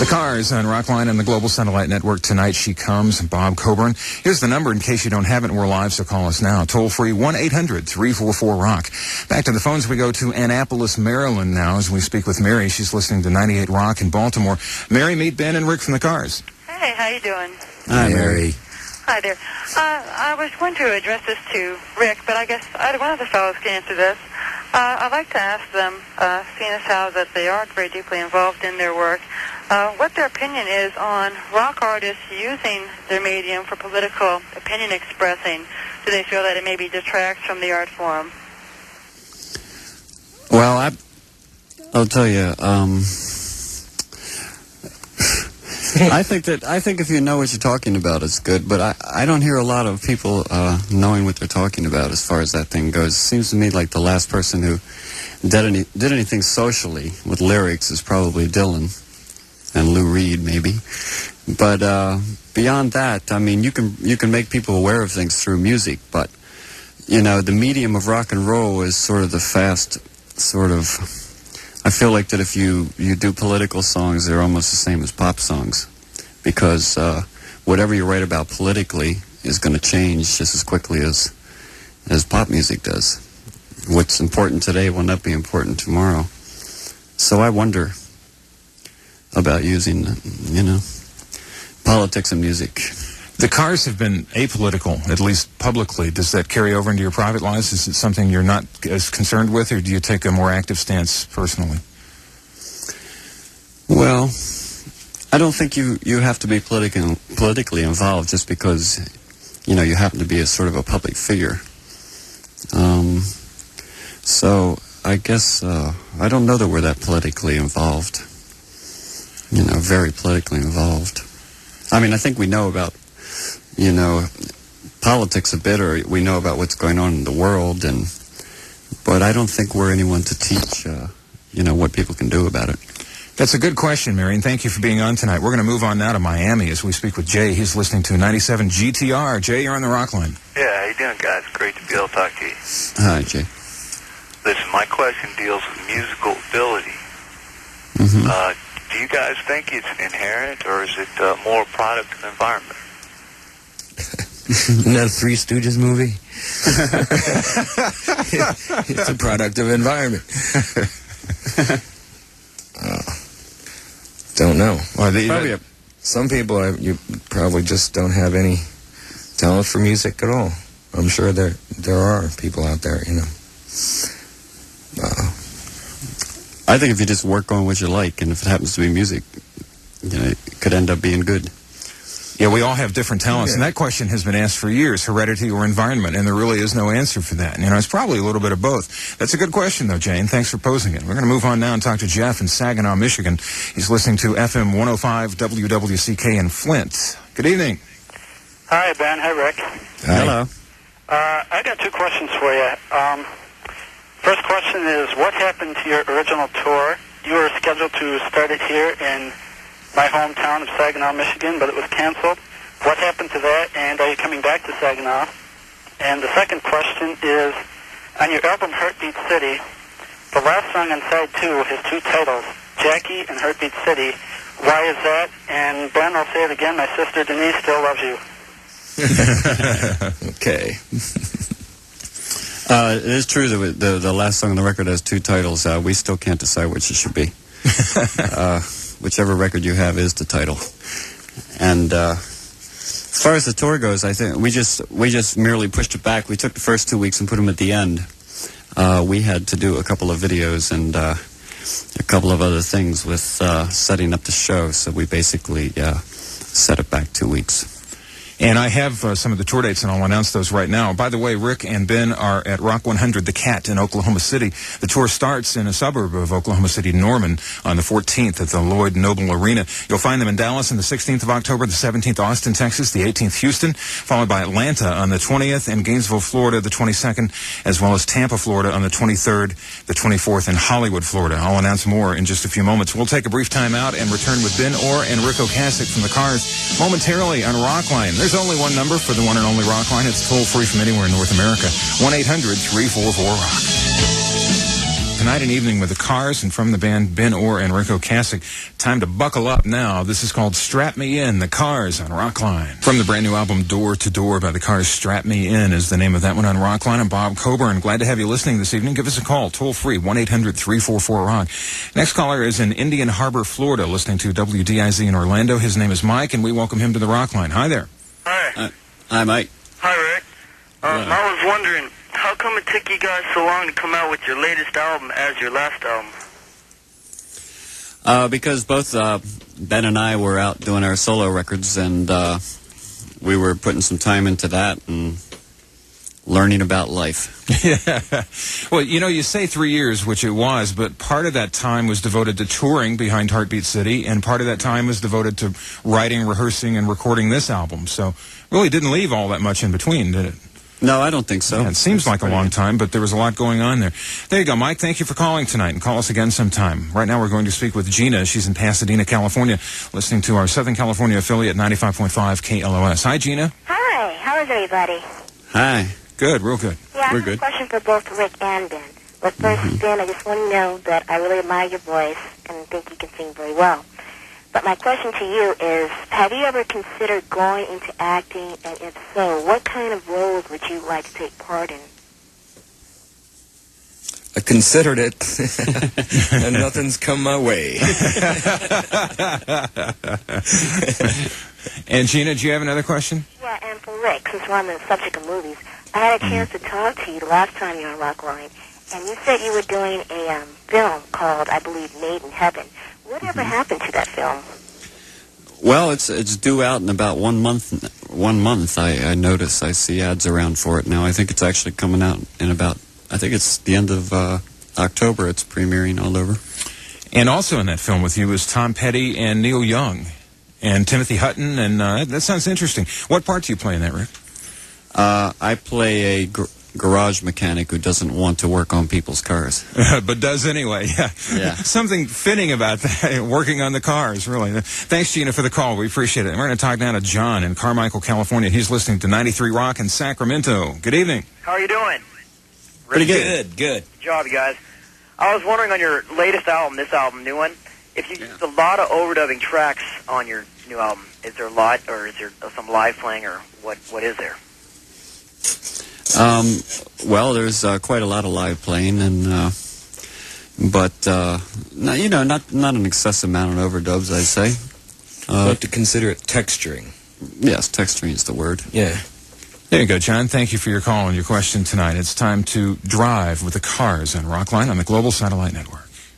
The Cars on Rockline and the Global Satellite Network. Tonight She Comes, Bob Coburn. Here's the number in case you don't have it and we're live, so call us now. Toll free 1-800-344-ROCK. Back to the phones we go to Annapolis, Maryland now as we speak with Mary. She's listening to 98 Rock in Baltimore. Mary, meet Ben and Rick from the Cars. Hey, how you doing? Hi, Mary. Hi there. I was going to address this to Rick, but I guess either one of the fellows can answer this. I'd like to ask them, seeing as how that they aren't very deeply involved in their work, what their opinion is on rock artists using their medium for political opinion expressing. Do they feel that it maybe detracts from the art form? Well, I'll tell you, I think if you know what you're talking about, it's good. But I don't hear a lot of people knowing what they're talking about as far as that thing goes. It seems to me like the last person who did anything socially with lyrics is probably Dylan and Lou Reed, maybe. But beyond that, I mean, you can make people aware of things through music. But you know, the medium of rock and roll is sort of the fast sort of. I feel like that if you do political songs, they're almost the same as pop songs, because whatever you write about politically is going to change just as quickly as pop music does. What's important today will not be important tomorrow. So I wonder about using, politics and music. The Cars have been apolitical, at least publicly. Does that carry over into your private lives? Is it something you're not as concerned with, or do you take a more active stance personally? Well, I don't think you have to be politically involved just because, you happen to be a sort of a public figure. So I guess I don't know that we're that politically involved, very politically involved. I mean, I think we know about politics a bit, or we know about what's going on in the world, but I don't think we're anyone to teach, what people can do about it. That's a good question, Mary, and thank you for being on tonight. We're going to move on now to Miami as we speak with Jay. He's listening to 97 GTR. Jay, you're on the Rock Line. Yeah, how you doing, guys? Great to be able to talk to you. Hi, Jay. Listen, my question deals with musical ability. Mm-hmm. Do you guys think it's inherent, or is it more a product of the environment? Isn't that a Three Stooges movie? It's a product of environment. Don't know. Well, some people, you probably just don't have any talent for music at all. I'm sure there are people out there, I think if you just work on what you like, and if it happens to be music, it could end up being good. Yeah, we all have different talents, and that question has been asked for years, heredity or environment, and there really is no answer for that. It's probably a little bit of both. That's a good question, though, Jane. Thanks for posing it. We're going to move on now and talk to Jeff in Saginaw, Michigan. He's listening to FM 105 WWCK in Flint. Good evening. Hi, Ben. Hi, Rick. Hi. Hello. I got two questions for you. First question is, what happened to your original tour? You were scheduled to start it here in my hometown of Saginaw, Michigan, but it was canceled. What happened to that, and are you coming back to Saginaw? And the second question is, on your album Heartbeat City, the last song on side 2 has two titles, Jackie and Heartbeat City. Why is that? And Ben, I'll say it again, my sister Denise still loves you. Okay. It is true that the last song on the record has two titles. We still can't decide which it should be. Whichever record you have is the title. And as far as the tour goes, I think we just merely pushed it back. We took the first 2 weeks and put them at the end. We had to do a couple of videos and a couple of other things with setting up the show, so we basically set it back 2 weeks. And I have some of the tour dates, and I'll announce those right now. By the way, Rick and Ben are at Rock 100, The Cat in Oklahoma City. The tour starts in a suburb of Oklahoma City, Norman, on the 14th at the Lloyd Noble Arena. You'll find them in Dallas on the 16th of October, the 17th, Austin, Texas, the 18th, Houston, followed by Atlanta on the 20th, and Gainesville, Florida, the 22nd, as well as Tampa, Florida on the 23rd, the 24th, and Hollywood, Florida. I'll announce more in just a few moments. We'll take a brief time out and return with Ben Orr and Ric Ocasek from the Cars momentarily on Rockline. There's only one number for the one and only Rockline. It's toll-free from anywhere in North America. 1-800-344-ROCK. Night and Evening with the Cars, and from the band Ben Orr and Ric Ocasek. Time to buckle up now. This is called Strap Me In, the Cars on Rockline. From the brand new album Door to Door by the Cars, Strap Me In is the name of that one on Rockline. I'm Bob Coburn. Glad to have you listening this evening. Give us a call, toll free, 1-800-344-ROCK. Next caller is in Indian Harbor, Florida, listening to WDIZ in Orlando. His name is Mike, and we welcome him to the Rockline. Hi there. Hi. Hi, Mike. Hi, Rick. I was wondering, how come it took you guys so long to come out with your latest album as your last album? Because both Ben and I were out doing our solo records, and we were putting some time into that and learning about life. Yeah. Well, you know, you say 3 years, which it was, but part of that time was devoted to touring behind Heartbeat City, and part of that time was devoted to writing, rehearsing, and recording this album. So really didn't leave all that much in between, did it? No, I don't think so. Yeah, it seems like a long time, but there was a lot going on there. There you go, Mike. Thank you for calling tonight, and call us again sometime. Right now we're going to speak with Gina. She's in Pasadena, California, listening to our Southern California affiliate, 95.5 KLOS. Hi, Gina. Hi. How is everybody? Hi. Good, real good. Yeah, We're I have good. a question for both Rick and Ben. But first, Ben, I just want to know that I really admire your voice and think you can sing very well. But my question to you is, have you ever considered going into acting, and if so, what kind of roles would you like to take part in? I considered it, and nothing's come my way. And Gina, do you have another question? Yeah, and for Rick, since we're on the subject of movies, I had a chance to talk to you the last time you were on Rockline, and you said you were doing a film called, I believe, Made in Heaven. Whatever happened to that film? Well, it's due out in about 1 month. 1 month, I notice. I see ads around for it now. I think it's actually coming out in about, I think it's the end of October. It's premiering all over. And also in that film with you is Tom Petty and Neil Young and Timothy Hutton, and that sounds interesting. What part do you play in that, Rick? I play a garage mechanic who doesn't want to work on people's cars. But does anyway, yeah. Yeah. Something fitting about that, working on the cars, really. Thanks, Gina, for the call. We appreciate it. And we're going to talk now to John in Carmichael, California. He's listening to 93 Rock in Sacramento. Good evening. How are you doing? Pretty good. Good. Good job, you guys. I was wondering on your latest album, this album, new one, if you used a lot of overdubbing tracks on your new album. Is there a lot, or is there some live playing, or what is there? Well, there's quite a lot of live playing, and but no, you know, not an excessive amount of overdubs, I'd say. Like to consider it texturing. Yes, texturing is the word. Yeah. There you go, John. Thank you for your call and your question tonight. It's time to drive with the Cars on Rockline on the Global Satellite Network.